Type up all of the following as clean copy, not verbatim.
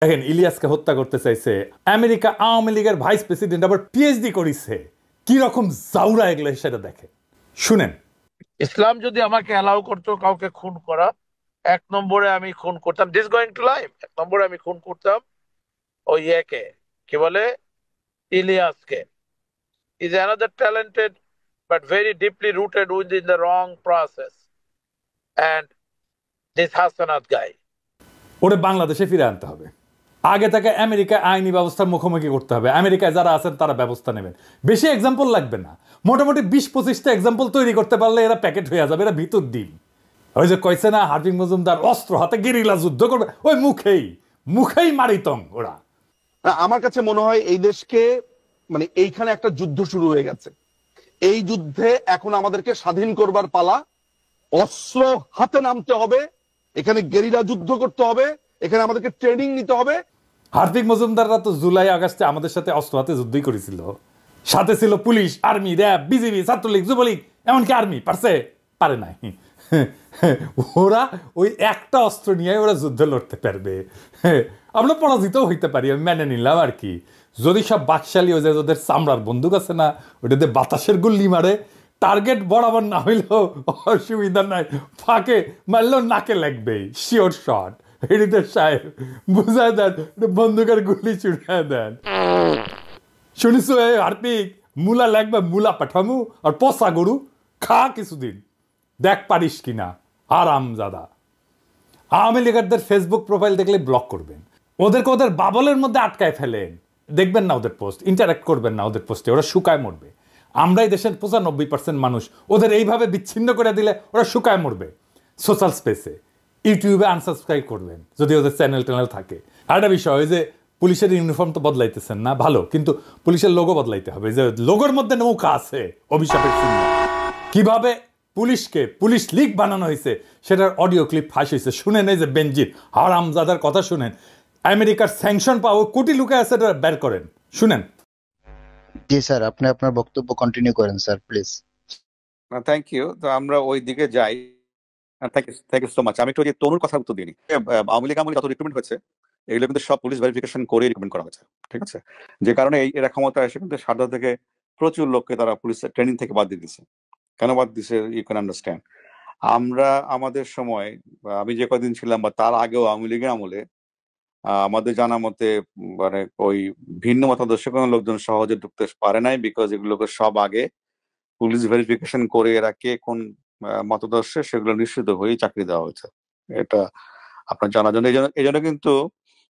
দেখেন, ইলিয়াসকে হত্যা করতে চাইছে আমেরিকা, আওয়ামী লীগের ভাইস প্রেসিডেন্ট, আবার পিএইচডি করিছে। কি রকম জাউরা এগুলো সেটা দেখে শুনেন। ইসলাম যদি আমাকে অ্যালাউ করতো কাউকে খুন করা, 1 নম্বরে আমি খুন করতাম দিস গোয়িং টু লাইফ, 1 নম্বরে আমি খুন করতাম ওই ইয়েকে, কি বলে, ইলিয়াসকে। Is another talented but very deeply rooted within the wrong process, and this Hasanat guy. ওরে বাংলাদেশে ফিরে আনতে হবে। আগে তাকে আমেরিকা আইনি ব্যবস্থার মুখোমুখি করতে হবে। আমেরিকায় যারা আছেন তারা ব্যবস্থা নেবেন। বেশি এক্সাম্পল লাগবে না, মোটামুটি 20-25টা এক্সাম্পল তৈরি করতে পারলে এরা প্যাকেট হয়ে যাবে। এরা ভিতর ডিম। ওই যে কইছে না হার্ভিং মজুমদার অস্ত্র হাতে গেরিলা যুদ্ধ করবে, ওই মুখেই মুখেই মারিতং ওরা। আমার কাছে মনে হয় এই দেশকে মানে এইখানে একটা যুদ্ধ শুরু হয়ে গেছে। এই যুদ্ধে এখন আমাদেরকে স্বাধীন করবার পালা। অস্ত্র হাতে নামতে হবে, এখানে গেরিলা যুদ্ধ করতে হবে, এখানে আমাদেরকে ট্রেনিং নিতে হবে। হার্দিক মজুমদাররা তো জুলাই আগস্টে আমাদের সাথে অস্ত্র হাতে যুদ্ধই করেছিল। সাথে ছিল police, army, RAB, BGB, Chhatra League, Jubo League, এমনকি আর্মি। পারছে? পারে নাই। ওরা ওই একটা অস্ত্র নিয়ে ওরা যুদ্ধ লড়তে পারবে। আমরা পরাজিত হইতে পারি, আমি মেনে নিলাম আর কি। যদি সব বাকশালী হয়ে যায়, ওদের চামড়ার বন্দুক আছে না, ওটাতে বাতাসের গুল্লি মারে, টার্গেট বরাবর না হইলেও অসুবিধা নাই, ফাঁকে মারলেও নাকে লাগবে, শিওর শট। হৃদয় সাহেব বুঝায় দেন, বন্দুকের গুলি ছুড়ায় দেন। শুনিস হার্দিক, মূলা লাগবে, মূলা পাঠামু আর পচা গরু খা কিছুদিন, দেখ পারিস কিনা। আরাম জাদা। আওয়ামী লীগারদের ফেসবুক প্রোফাইল দেখলে ব্লক করবেন, ওদেরকে ওদের বাবলের মধ্যে আটকায় ফেলেন। দেখবেন না ওদের পোস্ট, ইন্টারাক্ট করবেন না ওদের পোস্টে, ওরা শুকায় মরবে। আমরাই দেশের 95% মানুষ, ওদের এইভাবে বিচ্ছিন্ন করে দিলে ওরা শুকায় মরবে। সোশ্যাল স্পেসে, ইউটিউবে আনসাবস্ক্রাইব করবেন যদি ওদের চ্যানেল ট্যানেল থাকে। আর একটা বিষয়, ওই যে পুলিশের ইউনিফর্ম তো বদলাইতেছেন না, ভালো, কিন্তু পুলিশের লোগো বদলাইতে হবে। যে লোগোর মধ্যে নৌকা আছে, অভিশাপের চিহ্ন। কিভাবে পুলিশকে পুলিশ লীগ বানানো হয়েছে সেটার অডিও ক্লিপ ফাঁস হয়েছে, শুনেন। এই যে বেনজির হারামজাদার কথা শুনেন। আমেরিকার স্যাংশন পাওয়া কোটি লোকে আছে, এটা বের করেন, শুনেন। জি স্যার, আপনি আপনার বক্তব্য কন্টিনিউ করেন স্যার, প্লিজ। Thank you. তো আমরা ওই দিকে যাই। Thank you so much. আমি একটু যে তনুর কথা উত্তর দিই। আওয়ামী লীগ যত রিক্রুটমেন্ট হয়েছে এগুলো কিন্তু সব পুলিশ ভেরিফিকেশন করে রিক্রুটমেন্ট করা হয়েছে, ঠিক আছে? যে কারণে এরা ক্ষমতা এসে কিন্তু সারদা থেকে প্রচুর লোককে তারা পুলিশ ট্রেনিং থেকে বাদ দিয়ে দিচ্ছে। কেন বাদ দিছে ইউ ক্যান আন্ডারস্ট্যান্ড। আমরা আমাদের সময়, আমি যে কদিন ছিলাম বা তার আগেও আওয়ামী লীগের আমলে আমাদের জানা মতে মানে ওই ভিন্ন মতাদর্শ কোনো লোকজন সহজে ঢুকতে পারে নাই, বিকজ এগুলোকে সব আগে পুলিশ ভেরিফিকেশন করে এরা কে কোন মতাদর্শে সেগুলো নিশ্চিত হয়েই চাকরি দেওয়া হয়েছে। এটা আপনার জানার জন্য। এই জন্য কিন্তু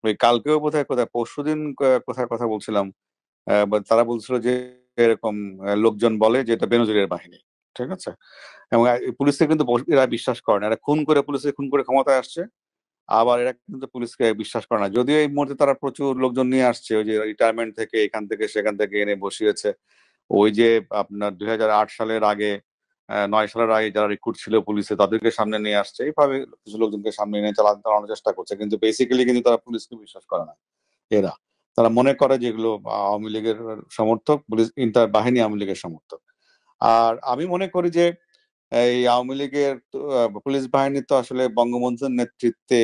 ওই কালকেও কোথায় পরশুদিন কোথায় কথা বলছিলাম, তারা বলছিল যে এরকম লোকজন বলে যে এটা বেনজিরের বাহিনী, ঠিক আছে? এবং পুলিশকে কিন্তু এরা বিশ্বাস করে না। এরা খুন করে, পুলিশকে খুন করে ক্ষমতায় আসছে, আবার এরা কিন্তু পুলিশকে বিশ্বাস করে না। যদিও এই মুহূর্তে তারা প্রচুর লোকজন নিয়ে আসছে, ওই যে রিটায়ারমেন্ট থেকে এখান থেকে সেখান থেকে এনে বসিয়েছে। ওই যে আপনার 2008 সালের আগে, 9 সালের আগে যারা রিক্রুট ছিল পুলিশে তাদেরকে সামনে নিয়ে আসছে। এইভাবে কিছু লোকজনকে সামনে এনে চালানোর চেষ্টা করছে, কিন্তু বেসিক্যালি কিন্তু তারা পুলিশকে বিশ্বাস করে না। এরা তারা মনে করে যে এগুলো আওয়ামী লীগের সমর্থক, পুলিশ ইন্টার বাহিনী আওয়ামী লীগের সমর্থক। আর আমি মনে করি যে এই আওয়ামী লীগের পুলিশ বাহিনী তো আসলে বঙ্গবন্ধুর নেতৃত্বে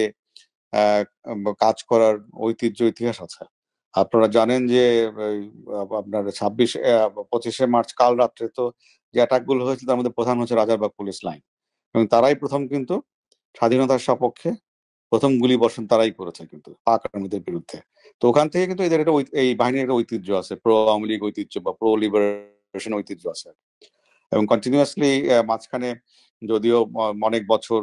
কাজ করার ঐতিহ্য ইতিহাস আছে। আপনারা জানেন যে আপনার 25শে মার্চ কাল রাত্রে তো যে অ্যাটাক গুলো হয়েছিল তার মধ্যে প্রধান হচ্ছে রাজারবাগ পুলিশ লাইন, এবং তারাই প্রথম কিন্তু স্বাধীনতার সপক্ষে প্রথম গুলি বর্ষণ তারাই করেছে কিন্তু পাক আর্মিদের বিরুদ্ধে। তো ওখান থেকে কিন্তু এদের একটা এই বাহিনীর একটা ঐতিহ্য আছে, প্রো আওয়ামী লীগ ঐতিহ্য বা প্রো লিবারেশন ঐতিহ্য আছে। এবং কন্টিনিউয়াসলি মাঝখানে যদিও অনেক বছর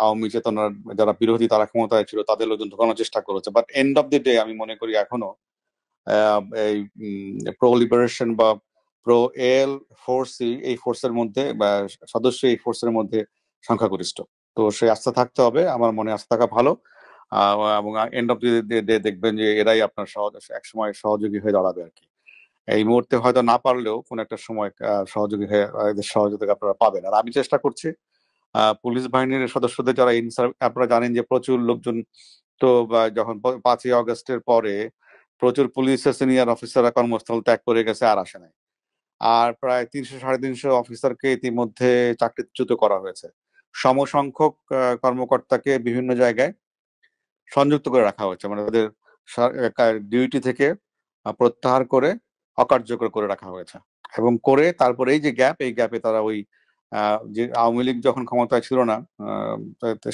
আওয়ামী চেতনার যারা বিরোধী তারা ক্ষমতায় ছিল, তাদের লোকজন ঢোকানোর চেষ্টা করেছে, but end of the day আমি মনে করি এখনো এই প্রো লিবারেশন বা প্রো এল ফোর্স, এই ফোর্সের মধ্যে বা সদস্য এই ফোর্সের মধ্যে সংখ্যাগরিষ্ঠ। তো সেই আস্থা থাকতে হবে, আমার মনে আস্থা থাকা ভালো। এবং এন্ড অফ দি ডে দেখবেন যে এরাই আপনার একসময় সহযোগী হয়ে দাঁড়াবে আর কি। এই মুহূর্তে হয়তো না পারলেও কোন একটা সময় সহযোগী হয়ে এদের সহযোগিতা আপনারা পাবেন। আর আমি চেষ্টা করছি পুলিশ বাহিনীর সদস্যদের যারা আপনারা জানেন যে প্রচুর লোকজন তো যখন 5ই আগস্টের পরে প্রচুর পুলিশের সিনিয়র অফিসাররা কর্মস্থল ত্যাগ করে গেছে, আর আসে নাই। আর প্রায় 300-350 অফিসারকে ইতিমধ্যে চাকরিচ্যুত করা হয়েছে। সমসংখ্যক কর্মকর্তাকে বিভিন্ন জায়গায় সংযুক্ত করে রাখা হয়েছে, মানে তাদের ডিউটি থেকে প্রত্যাহার করে অকার্যকর করে রাখা হয়েছে। এবং করে তারপরে এই যে গ্যাপ, এই গ্যাপে তারা ওই যে আওয়ামী লীগ যখন ক্ষমতায় ছিল না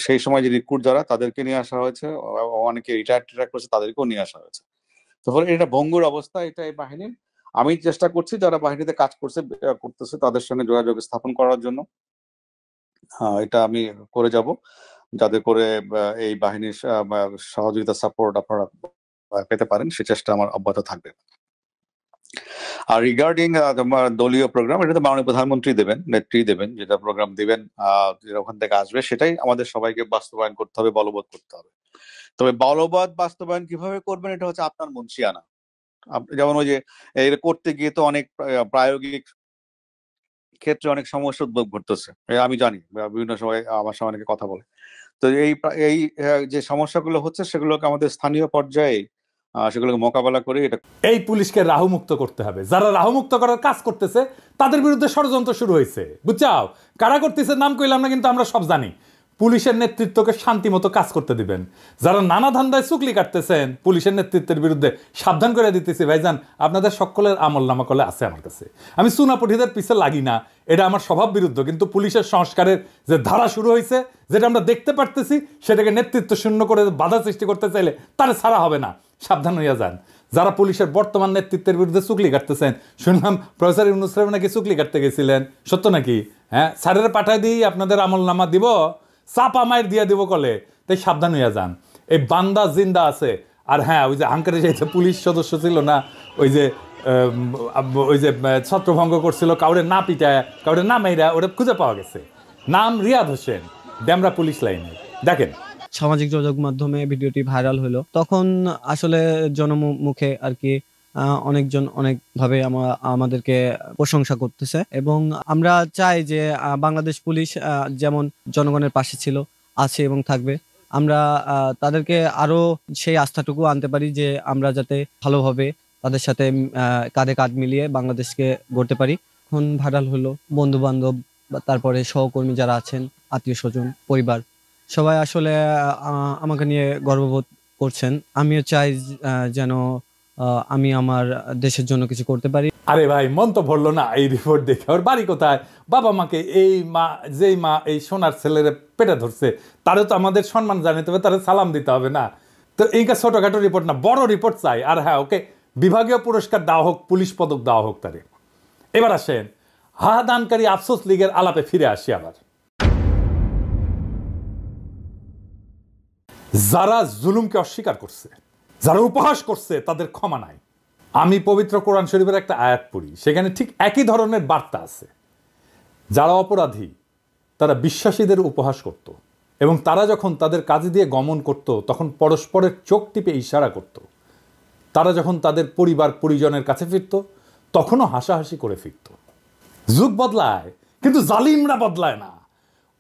সেই সময় যে রিক্রুট যারা তাদেরকে নিয়ে আসা হয়েছে, অনেকে রিটায়ার করেছে তাদেরকেও নিয়ে আসা হয়েছে। তো ফলে এটা ভঙ্গুর অবস্থা, এটা এই বাহিনীর। আমি চেষ্টা করছি যারা বাহিনীতে কাজ করতেছে তাদের সঙ্গে যোগাযোগ স্থাপন করার জন্য। এটা আমি করে যাব, যাতে করে এই বাহিনীর সহযোগিতা সাপোর্ট আপনারা পেতে পারেন, সে চেষ্টা আমার অব্যাহত থাকবে। আর রিগার্ডিং দলীয় প্রোগ্রাম, এটা তো মাননীয় প্রধানমন্ত্রী দেবেন, নেত্রী দেবেন, যেটা প্রোগ্রাম দিবেন যেটা ওখান থেকে আসবে সেটাই আমাদের সবাইকে বাস্তবায়ন করতে হবে, বলবৎ করতে হবে। তবে বলবৎ বাস্তবায়ন কিভাবে করবেন এটা হচ্ছে আপনার মুন্সিয়ানা। যেমন ওই যে এটা করতে গিয়ে তো অনেক প্রায়োগিক ক্ষেত্রে অনেক সমস্যা উদ্ভব ঘটতেছে, আমি জানি, বিভিন্ন সময় আমার সঙ্গে অনেকে কথা বলে। তো এই যে সমস্যাগুলো হচ্ছে সেগুলোকে আমাদের স্থানীয় পর্যায়ে সেগুলোকে মোকাবেলা করে এটা এই পুলিশকে রাহুমুক্ত করতে হবে। যারা রাহুমুক্ত করার কাজ করতেছে তাদের বিরুদ্ধে ষড়যন্ত্র শুরু হয়েছে, বুঝছাও? কারা করতেছে নাম কইলাম না, কিন্তু আমরা সব জানি। পুলিশের নেতৃত্বকে শান্তি মতো কাজ করতে দিবেন। যারা নানা ধান্দায় চুকলি কাটতেছেন পুলিশের নেতৃত্বের বিরুদ্ধে সাবধান করে দিতেছি, ভাইজান আপনাদের সকলের আমল নামা কলে আছে আমার কাছে। আমি চুনাপঠিদের পিছে লাগি না, এটা আমার স্বভাব বিরুদ্ধ, কিন্তু পুলিশের সংস্কারের যে ধারা শুরু হয়েছে, যেটা আমরা দেখতে পারতেছি, সেটাকে নেতৃত্ব শূন্য করে বাধা সৃষ্টি করতে চাইলে তারা ছাড়া হবে না। সাবধান হইয়া যান যারা পুলিশের বর্তমান নেতৃত্বের বিরুদ্ধে চুকলি কাটতেছেন। শুনলাম প্রফেসর ইউনূস সাহেব নাকি চুকলি কাটতে গেছিলেন, সত্য নাকি? হ্যাঁ, স্যারের পাঠায় দিই আপনাদের আমল নামা দিব, চাপা মায়ের দিয়ে দিব কলে। তাই সাবধান হইয়া যান, এই বান্দা জিন্দা আছে। আর হ্যাঁ, ওই যে হাঙ্কারে যে পুলিশ সদস্য ছিল না, ওই যে ছত্রভঙ্গ করছিল, কাউরে না পিটায় কাউরে না মাইরা, ওটা খুঁজে পাওয়া গেছে। নাম রিয়াদ হোসেন, ডেমরা পুলিশ লাইনে। দেখেন সামাজিক যোগাযোগ মাধ্যমে ভিডিওটি ভাইরাল হলো, তখন আসলে জনমুখে আর কি অনেকজন অনেকভাবে আমাদেরকে প্রশংসা করতেছে। এবং আমরা চাই যে বাংলাদেশ পুলিশ যেমন জনগণের পাশে ছিল, আছে এবং থাকবে, আমরা তাদেরকে আরো সেই আস্থাটুকু আনতে পারি যে আমরা যাতে ভালোভাবে তাদের সাথে কাঁধে কাঁধ মিলিয়ে বাংলাদেশকে গড়তে পারি। এখন ভাইরাল হলো, বন্ধু বান্ধব, তারপরে সহকর্মী যারা আছেন, আত্মীয় স্বজন, পরিবার, সবাই আসলে আমাকে নিয়ে গর্ববোধ করছেন। আমিও চাই যেন আমি আমার দেশের জন্য কিছু করতে পারি। আরে ভাই, মন তো ভরলো না এই রিপোর্ট দেখে। ওর বাড়ি কোথায়? বাবা মাকে যেই মা এই সোনার ছেলের পেটে ধরছে, তারে তো আমাদের সম্মান জানাতে হবে, তারে সালাম দিতে হবে না? তো এইটা ছোটখাটো রিপোর্ট না, বড় রিপোর্ট চাই। আর হ্যাঁ, ওকে বিভাগীয় পুরস্কার দেওয়া হোক, পুলিশ পদক দেওয়া হোক তারে। এবার আসেন হাদানকারী আফসোস লীগের আলাপে ফিরে আসি। আবার যারা জুলুমকে অস্বীকার করছে, যারা উপহাস করছে, তাদের ক্ষমা নাই। আমি পবিত্র কোরআন শরীফের একটা আয়াত পড়ি, সেখানে ঠিক একই ধরনের বার্তা আছে। যারা অপরাধী তারা বিশ্বাসীদের উপহাস করত, এবং তারা যখন তাদের কাজ দিয়ে গমন করত তখন পরস্পরের চোখ টিপে ইশারা করত। তারা যখন তাদের পরিবার পরিজনের কাছে ফিরত তখনও হাসাহাসি করে ফিরত। যুগ বদলায় কিন্তু জালিমরা বদলায় না,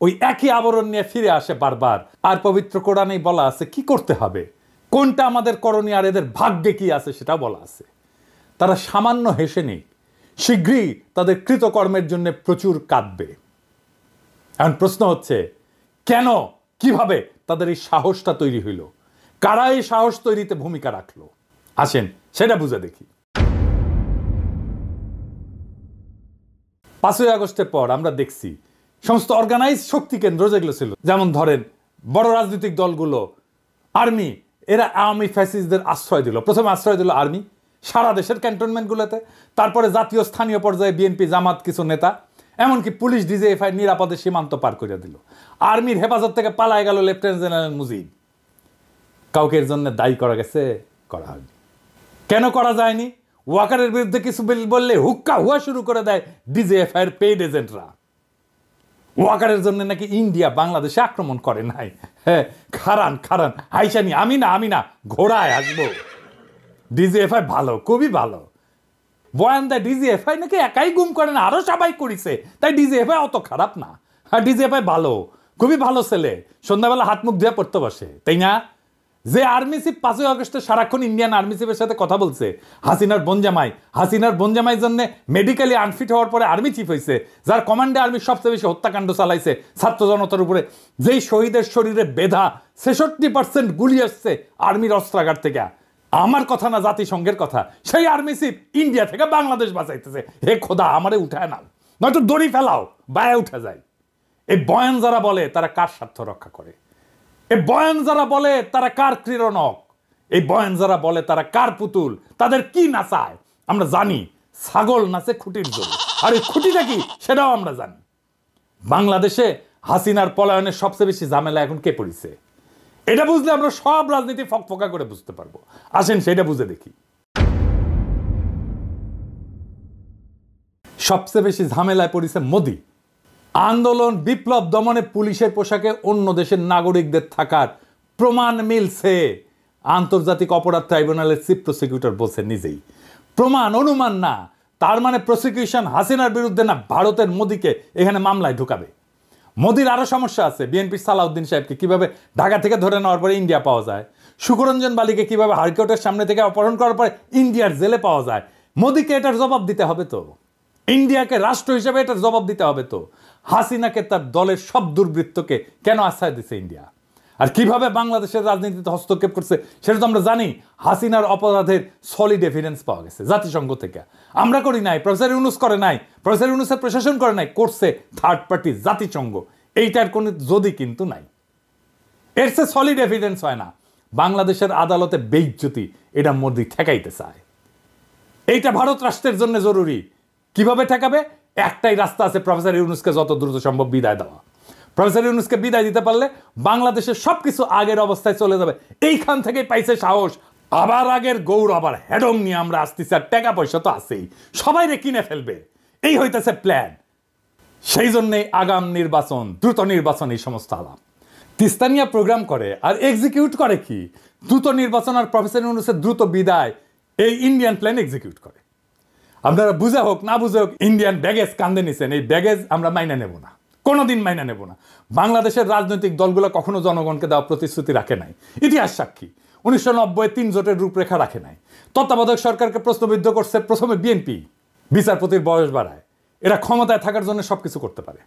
ওই একই আবরণ নিয়ে ফিরে আসে বারবার। আর পবিত্র কোরআনেই বলা আছে কি করতে হবে, কোনটা আমাদের করণীয়, আর এদের ভাগ্যে কি আছে সেটা বলা আছে। তারা সামান্য হেসে নেই, শীঘ্রই তাদের কৃতকর্মের জন্য প্রচুর কাঁদবে। এখন প্রশ্ন হচ্ছে, কেন, কিভাবে তাদের এই সাহসটা তৈরি হইল? কারা এই সাহস তৈরিতে ভূমিকা রাখলো? আসেন সেটা বুঝে দেখি। 5ই আগস্টের পর আমরা দেখছি সমস্ত অর্গানাইজ শক্তি কেন্দ্র যেগুলো ছিল, যেমন ধরেন বড় রাজনৈতিক দলগুলো, আর্মি, এরা আওয়ামী ফ্যাসিস্টদের আশ্রয় দিল। প্রথমে আশ্রয় দিল আর্মি সারা দেশের ক্যান্টনমেন্টগুলোতে, তারপরে জাতীয় স্থানীয় পর্যায়ে বিএনপি, জামাত, কিছু নেতা, এমনকি পুলিশ ডিজিএফআই নিরাপদে সীমান্ত পার করে দিল। আর্মির হেফাজত থেকে পালায় গেল লেফটেন্যান্ট জেনারেল মুজিব। কাউকে এর জন্য দায়ী করা গেছে? করা হয়নি। কেন করা যায়নি? ওয়াকারের বিরুদ্ধে কিছু বললে হুক্কা হুয়া শুরু করে দেয় ডিজিএফআই এর পেইড এজেন্টরা। ওয়াকারের জন্য নাকি ইন্ডিয়া বাংলাদেশে আক্রমণ করে নাই। হ্যাঁ, খারান হাইসানি, আমি না ঘোড়ায় আসবো। ডিজিএফআই ভালো, খুবই ভালো। বয়ান দেয় ডিজিএফআই নাকি একাই গুম করে না, আরো সবাই করেছে, তাই ডিজিএফআই অত খারাপ না। হ্যাঁ, ডিজিএফআই ভালো, খুবই ভালো ছেলে, সন্ধ্যাবেলা হাত মুখ ধুয়ে পড়তে বসে, তাই না? যে আর্মি চিফ 5ই আগস্টে সারাক্ষণ ইন্ডিয়ান আর্মি চিফের সাথে কথা বলছে, হাসিনার বোনজামাই জন্য মেডিকেলি আনফিট হওয়ার পরে আর্মি চিফ হয়েছে, যার কমান্ডে আর্মি সবচেয়ে বেশি হত্যাকাণ্ড চালাইছে ছাত্র জনতার উপরে, যেই শহীদের শরীরে বেধা 66% গুলি আসছে আর্মির অস্ত্রাগার থেকে, আমার কথা না জাতিসংঘের কথা, সেই আর্মি চিফ ইন্ডিয়া থেকে বাংলাদেশ বাঁচাইতেছে। হে খোদা, আমারে উঠায় না, নয়তো দড়ি ফেলাও, বায়ে উঠে যায়। এই বয়ান যারা বলে তারা কার স্বার্থ রক্ষা করে? এই বয়ান যারা বলে তারা কার ক্রীড়নক? এই বয়ান যারা বলে তারা কার পুতুল? তাদের কি নাচায় আমরা জানি। ছাগল নাচে খুঁটির জোরে, আর এই খুঁটিটা কি সেটাও আমরা জানি। বাংলাদেশে হাসিনার পলায়নের সবচেয়ে বেশি ঝামেলা এখন কে পড়েছে? এটা বুঝলে আমরা সব রাজনীতি ফকফকা করে বুঝতে পারবো। আসেন সেটা বুঝে দেখি। সবচেয়ে বেশি ঝামেলায় পড়েছে মোদি। আন্দোলন বিপ্লব দমনে পুলিশের পোশাকে অন্য দেশের নাগরিকদের থাকার প্রমাণ মিলছে। আন্তর্জাতিক অপরাধ ট্রাইব্যুনালের চিফ প্রসিকিউটর বলছে নিজেই, প্রমাণ, অনুমান না। তার মানে প্রসিকিউশন হাসিনার বিরুদ্ধে না, ভারতের মোদিকে এখানে মামলায় ঢুকাবে। মোদির আরো সমস্যা আছে। বিএনপির সালাউদ্দিন সাহেবকে কিভাবে ঢাকা থেকে ধরে নেওয়ার পরে ইন্ডিয়া পাওয়া যায়, সুকরঞ্জন বালিকে কিভাবে হাইকোর্টের সামনে থেকে অপহরণ করার পরে ইন্ডিয়ার জেলে পাওয়া যায়। মোদিকে এটার জবাব দিতে হবে তো, ইন্ডিয়াকে রাষ্ট্র হিসেবে এটার জবাব দিতে হবে তো। হাসিনাকে তার দলের সব দুর্বৃত্তকে কেন আশ্রয় দিচ্ছে ইন্ডিয়া? আর কিভাবে বাংলাদেশের রাজনীতিতে হস্তক্ষেপ করছে সেটা তো আমরা জানি। হাসিনার অপরাধের সলিড এভিডেন্স পাওয়া গেছে জাতিসংঘ থেকে। আমরা করি নাই, প্রফেসর ইউনূস করে নাই, প্রফেসর ইউনূসের প্রশাসন করে নাই, করছে থার্ড পার্টি জাতিসংঘ। এইটার কোনো যদি কিন্তু নাই, এর সে সলিড এভিডেন্স হয় না। বাংলাদেশের আদালতে বেইজ্জতি, এটা মোদি ঠেকাইতে চায়। এইটা ভারত রাষ্ট্রের জন্য জরুরি। কিভাবে ঠেকাবে? একটাই রাস্তা আছে, প্রফেসর ইউনূসকে যত দ্রুত সম্ভব বিদায় দেওয়া। প্রফেসর ইউনূসকে বিদায় দিতে পারলে বাংলাদেশের সবকিছু আগের অবস্থায় চলে যাবে। এইখান থেকে পাইছে সাহস, আবার আগের গৌর, আবার হেডং নিয়ে আমরা আসতেছি। আর টাকা পয়সা তো আছেই, সবাই রে কিনে ফেলবে, এই হইতেছে প্ল্যান। সেই জন্যই আগাম নির্বাচন, দ্রুত নির্বাচন, এই সমস্ত আলাপ তিস্তানিয়া প্রোগ্রাম করে আর এক্সিকিউট করে কি? দ্রুত নির্বাচন আর প্রফেসর ইউনূসের দ্রুত বিদায়, এই ইন্ডিয়ান প্ল্যান এক্সিকিউট করে। আপনারা বুঝে হোক না বুঝে হোক ইন্ডিয়ান ব্যাগেজ কান্দে নিছেন। এই ব্যাগেজ আমরা মাইনা নেব না, কোনোদিন মাইনা নেব না। বাংলাদেশের রাজনৈতিক দলগুলো কখনো জনগণকে দেওয়া প্রতিশ্রুতি রাখে নাই, ইতিহাস সাক্ষী। 1990 3 জোটের রূপরেখা রাখে নাই। তত্ত্বাবধায়ক সরকারকে প্রশ্নবিদ্ধ করছে প্রথমে বিএনপি, বিচারপতির বয়স বাড়ায়। এরা ক্ষমতায় থাকার জন্য সবকিছু করতে পারে।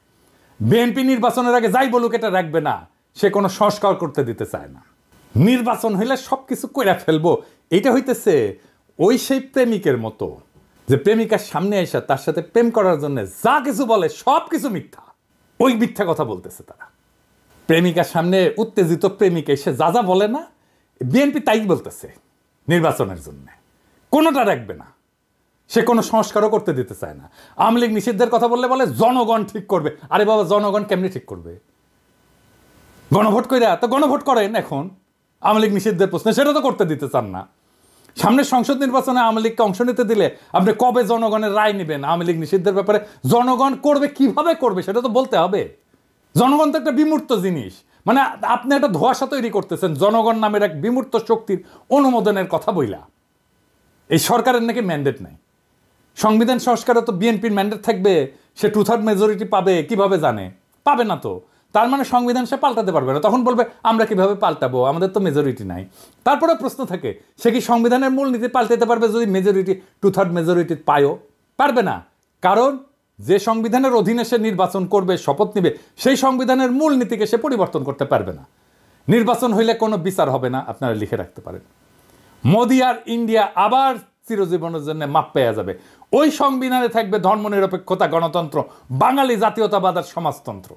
বিএনপি নির্বাচনের আগে যাই বলুক এটা রাখবে না, সে কোনো সংস্কার করতে দিতে চায় না। নির্বাচন হইলে সবকিছু কইরা ফেলবো, এটা হইতেছে ওই সেই প্রেমিকের মতো, যে প্রেমিকার সামনে এসে তার সাথে প্রেম করার জন্য যা কিছু বলে সব কিছু মিথ্যা। ওই মিথ্যা কথা বলতেছে তারা। প্রেমিকার সামনে উত্তেজিত প্রেমিক এসে যা যা বলে না, বিএনপি তাই বলতেছে নির্বাচনের জন্য, কোনোটা রাখবে না। সে কোনো সংস্কারও করতে দিতে চায় না। আওয়ামী লীগ নিষিদ্ধের কথা বললে বলে জনগণ ঠিক করবে। আরে বাবা, জনগণ কেমনি ঠিক করবে? গণভোট কইরা তো গণভোট করেন এখন আওয়ামী লীগ নিষিদ্ধের প্রশ্নে, সেটা তো করতে দিতে চান না। সামনে সংসদ নির্বাচনে আওয়ামী লীগকে অংশ নিতে দিলে আপনি কবে জনগণের রায় নেবেন আওয়ামী লীগ নিষিদ্ধের ব্যাপারে? জনগণ করবে, কিভাবে করবে সেটা তো বলতে হবে। জনগণ তো একটা বিমূর্ত জিনিস, মানে আপনি একটা ধোঁয়াশা তৈরি করতেছেন জনগণ নামের এক বিমূর্ত শক্তির অনুমোদনের কথা বইলা। এই সরকারের নাকি ম্যান্ডেট নাই। সংবিধান সংস্কারে তো বিএনপির ম্যান্ডেট থাকবে, সে 2/3 মেজরিটি পাবে, কিভাবে জানে? পাবে না তো। তার মানে সংবিধান সে পাল্টাতে পারবে না। তখন বলবে আমরা কিভাবে পাল্টাবো, আমাদের তো মেজরিটি নাই। তারপরে প্রশ্ন থাকে, সে কি সংবিধানের মূলনীতি পাল্টাতে পারবে যদি মেজরিটি 2/3 মেজরিটি পায়ও? পারবে না। কারণ যে সংবিধানের অধীনে সে নির্বাচন করবে, শপথ নিবে, সেই সংবিধানের মূলনীতিকে সে পরিবর্তন করতে পারবে না। নির্বাচন হইলে কোনো বিচার হবে না, আপনারা লিখে রাখতে পারেন। মোদি আর ইন্ডিয়া আবার চিরজীবনের জন্য মাপ পেয়ে যাবে। ওই সংবিধানে থাকবে ধর্মনিরপেক্ষতা, গণতন্ত্র, বাঙালি জাতীয়তাবাদ আর সমাজতন্ত্র।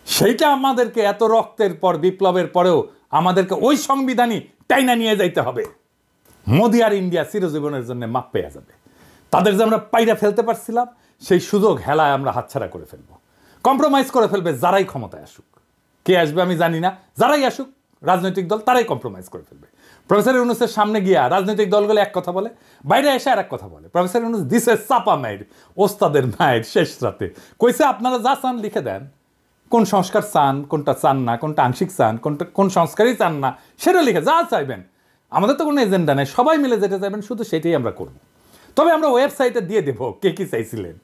সেইটা আমাদেরকে এত রক্তের পর, বিপ্লবের পরেও আমাদেরকে ওই সংবিধানই টাইনা নিয়ে যাইতে হবে। মোদি আর ইন্ডিয়া চিরজীবনের জন্য মাপ পেয়ে যাবে। তাদের যে আমরা পাইরা ফেলতে পারছিলাম, সেই সুযোগ হেলায় আমরা হাতছাড়া করে ফেলবো। কম্প্রোমাইজ করে ফেলবে যারাই ক্ষমতায় আসুক। কে আসবে আমি জানি না, যারাই আসুক রাজনৈতিক দল তারাই কম্প্রোমাইজ করে ফেলবে। প্রফেসর ইউনূসের সামনে গিয়া রাজনৈতিক দলগুলো এক কথা বলে, বাইরে এসে আর এক কথা বলে। প্রফেসর ইউনূস দিছে চাপা মায়ের, ওস্তাদের মায়ের শেষ রাতে কইছে আপনারা যা চান লিখে দেন, কোন সংস্কার চান, কোনটা চান না, কোনটা আংশিক চান, কোন সংস্কারই চান না, সেটা লিখে যা চাইবেন। আমাদের তো কোনো এজেন্ডা নেই, সবাই মিলে যেটা চাইবেন শুধু সেটাই আমরা করব। তবে আমরা ওয়েবসাইটে দিয়ে দেবো কে কি চাইছিলেন।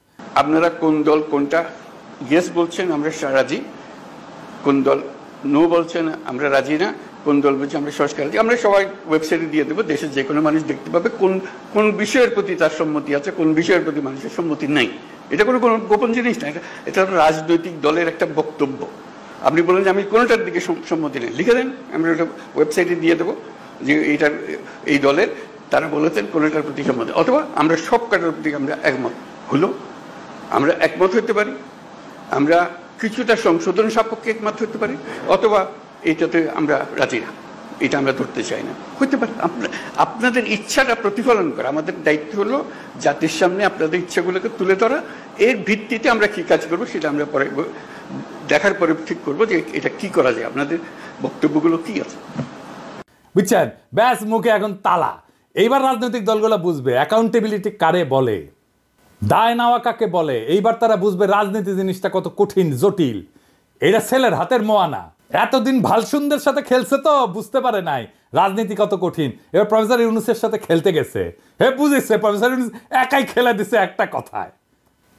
আপনারা কোন দল কোনটা ইয়েস বলছেন আমরা রাজি, কোন দল নো বলছেন আমরা রাজি না, কোন দল বলছে আমরা সংস্কার আছি, আমরা সবাই ওয়েবসাইটে দিয়ে দেবো, দেশের যে কোনো মানুষ দেখতে পাবে কোন কোন বিষয়ের প্রতি তার সম্মতি আছে, কোন বিষয়ের প্রতি মানুষের সম্মতি নাই। এটা কোনো কোনো গোপন জিনিস না, এটা রাজনৈতিক দলের একটা বক্তব্য। আপনি বলেন যে আমি কোনোটার দিকে সম্মতি নেই, লিখে দেন, আমরা ওটা ওয়েবসাইটে দিয়ে দেবো যে এইটার এই দলের তারা বলেছেন কোনোটার প্রতি সম্মতি, অথবা আমরা সব কাটার প্রতি আমরা একমত হলো, আমরা একমত হতে পারি, আমরা কিছুটা সংশোধন সাপেক্ষে একমত হতে পারি, অথবা এইটাতে আমরা রাজি না, এটা আমরা ধরতে চাই না, হতে পারে। আপনাদের ইচ্ছাটা প্রতিফলন করা আমাদের দায়িত্ব হলো জাতির সামনে আপনাদের ইচ্ছাগুলোকে তুলে ধরা, এর ভিত্তিতে আমরা কি কাজ করবো সেটা আমরা পরে দেখার পরে ঠিক করবো যে এটা কি করা যায়, আপনাদের বক্তব্যগুলো কি আছে। বুঝছেন, ব্যাস মুখে এখন তালা। এইবার রাজনৈতিক দলগুলো বুঝবে অ্যাকাউন্টেবিলিটি কারে বলে, দায় নেওয়া কাকে বলে। এইবার তারা বুঝবে রাজনীতি জিনিসটা কত কঠিন জটিল। এটা ছেলের হাতের মোয়ানা। এতদিন ভালসুন্দের সাথে খেলছে তো বুঝতে পারে নাই রাজনীতি কত কঠিন। এবার প্রফেসর ইউনূসের সাথে খেলতে গেছে, হে বুঝেছে প্রফেসর ইউনূস একাই খেলে দিছে একটা কথায়।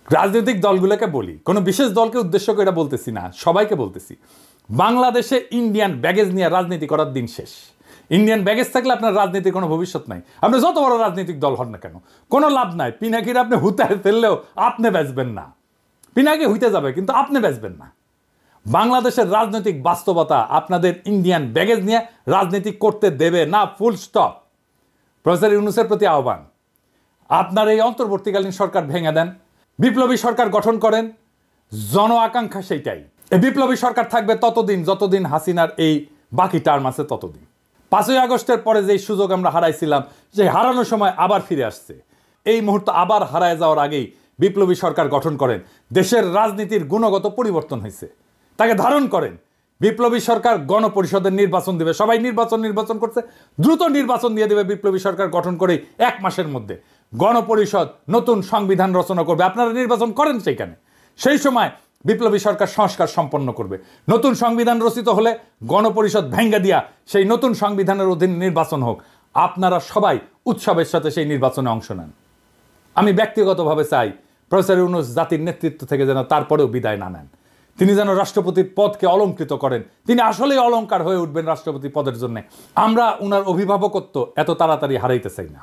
রাজনৈতিক দলগুলোকে বলি, কোনো বিশেষ দলকে উদ্দেশ্য করে বলতেছি না, সবাইকে বলতেছি, বাংলাদেশে ইন্ডিয়ান ব্যাগেজ নিয়ে রাজনীতি করার দিন শেষ। ইন্ডিয়ান ব্যাগেজ থাকলে আপনার রাজনীতির কোনো ভবিষ্যৎ নাই। আপনি যত বড় রাজনৈতিক দল হন না কেন, কোনো লাভ নাই। পিনাকির আপনি হুতায় ফেললেও আপনি বেচবেন না, পিনাকি হইতে যাবে কিন্তু আপনি বেচবেন না। বাংলাদেশের রাজনৈতিক বাস্তবতা আপনাদের ইন্ডিয়ান ব্যাগেজ নিয়ে রাজনীতি করতে দেবে না, ফুল স্টপ। প্রফেসর ইউনূসের প্রতি আহ্বান, আপনার এই অন্তর্বর্তীকালীন সরকার ভেঙে দেন, বিপ্লবী সরকার গঠন করেন। জন আকাঙ্ক্ষা সেইটাই। এই বিপ্লবী সরকার থাকবে ততদিন যতদিন হাসিনার এই বাকি টার্ম আছে ততদিন। 5ই আগস্টের পরে যে সুযোগ আমরা হারাইছিলাম, যে হারানোর সময় আবার ফিরে আসছে। এই মুহূর্তে আবার হারায় যাওয়ার আগেই বিপ্লবী সরকার গঠন করেন। দেশের রাজনীতির গুণগত পরিবর্তন হয়েছে, তাকে ধারণ করেন। বিপ্লবী সরকার গণপরিষদের নির্বাচন দেবে, সবাই নির্বাচন করছে, দ্রুত নির্বাচন দিয়ে দেবে। বিপ্লবী সরকার গঠন করে 1 মাসের মধ্যে গণপরিষদ নতুন সংবিধান রচনা করবে, আপনারা নির্বাচন করেন সেইখানে। সেই সময় বিপ্লবী সরকার সংস্কার সম্পন্ন করবে। নতুন সংবিধান রচিত হলে গণপরিষদ ভেঙ্গে দিয়া সেই নতুন সংবিধানের অধীনে নির্বাচন হোক। আপনারা সবাই উৎসবের সাথে সেই নির্বাচনে অংশ নেন। আমি ব্যক্তিগতভাবে চাই প্রফেসর ইউনূস জাতির নেতৃত্ব থেকে যেন তারপরেও বিদায় না নেন। তিনি যেন রাষ্ট্রপতির পদকে অলঙ্কৃত করেন। তিনি আসলেই অলঙ্কার হয়ে উঠবেন রাষ্ট্রপতি পদের জন্য। আমরা উনার অভিভাবকত্ব এত তাড়াতাড়ি হারাইতে চাই না।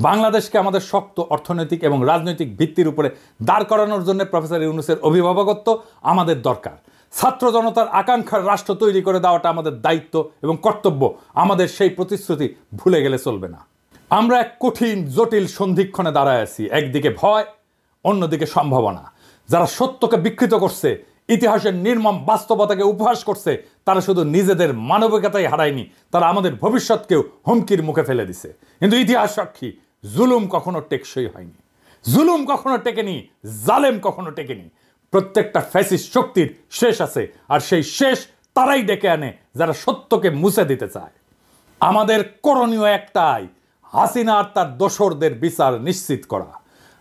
বাংলাদেশকে আমাদের শক্ত অর্থনৈতিক এবং রাজনৈতিক ভিত্তির উপরে দাঁড় করানোর জন্য প্রফেসর ইউনূসের অভিভাবকত্ব আমাদের দরকার। ছাত্র জনতার আকাঙ্ক্ষার রাষ্ট্র তৈরি করে দেওয়াটা আমাদের দায়িত্ব এবং কর্তব্য। আমাদের সেই প্রতিশ্রুতি ভুলে গেলে চলবে না। আমরা এক কঠিন জটিল সন্ধিক্ষণে দাঁড়ায় আছি। একদিকে ভয়, অন্যদিকে সম্ভাবনা। যারা সত্যকে বিকৃত করছে, ইতিহাসের নির্মম বাস্তবতাকে উপহাস করছে, তারা শুধু নিজেদের মানবিকতাই হারায়নি, তারা আমাদের ভবিষ্যৎকেও হুমকির মুখে ফেলে দিছে। কিন্তু ইতিহাস সাক্ষী, জুলুম কখনো টেকসই হয়নি, জুলুম কখনো টেকেনি, জালেম কখনো টেকেনি। প্রত্যেকটা ফ্যাসিস্ট শক্তির শেষ আছে, আর সেই শেষ তারাই ডেকে আনে যারা সত্যকে মুছে দিতে চায়। আমাদের করণীয় একটাই, হাসিনা আর তার দোসরদের বিচার নিশ্চিত করা,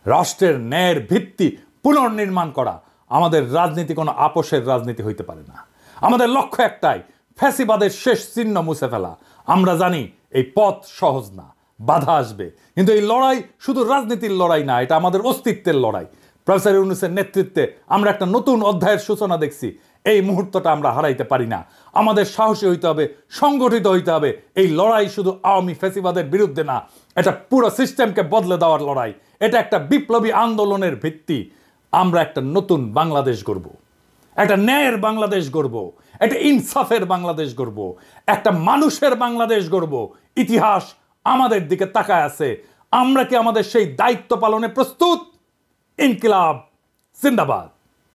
রাষ্ট্রের ন্যায়ের ভিত্তি পুনর্নির্মাণ করা। আমাদের রাজনীতি কোনো আপোষের রাজনীতি হইতে পারে না। আমাদের লক্ষ্য একটাই, ফ্যাসিবাদের শেষ চিহ্ন মুছে ফেলা। আমরা জানি এই পথ সহজ না, বাধা আসবে, কিন্তু এই লড়াই শুধু রাজনীতির লড়াই না, এটা আমাদের অস্তিত্বের লড়াই। প্রফেসর ইউনূসের নেতৃত্বে আমরা একটা নতুন অধ্যায়ের সূচনা দেখছি। এই মুহূর্তটা আমরা হারাইতে পারি না। আমাদের সাহসী হইতে হবে, সংগঠিত হইতে হবে। এই লড়াই শুধু আওয়ামী ফ্যাসিবাদের বিরুদ্ধে না, এটা পুরো সিস্টেমকে বদলে দেওয়ার লড়াই। এটা একটা বিপ্লবী আন্দোলনের ভিত্তি। আমরা একটা নতুন বাংলাদেশ গড়ব, একটা ন্যায়ের বাংলাদেশ গড়ব, একটা ইনসাফের বাংলাদেশ গড়ব, একটা মানুষের বাংলাদেশ গড়ব। ইতিহাস আমাদের দিকে তাকায় আছে। আমরা কি আমাদের সেই দায়িত্ব পালনে প্রস্তুত? ইনকিলাব জিন্দাবাদ।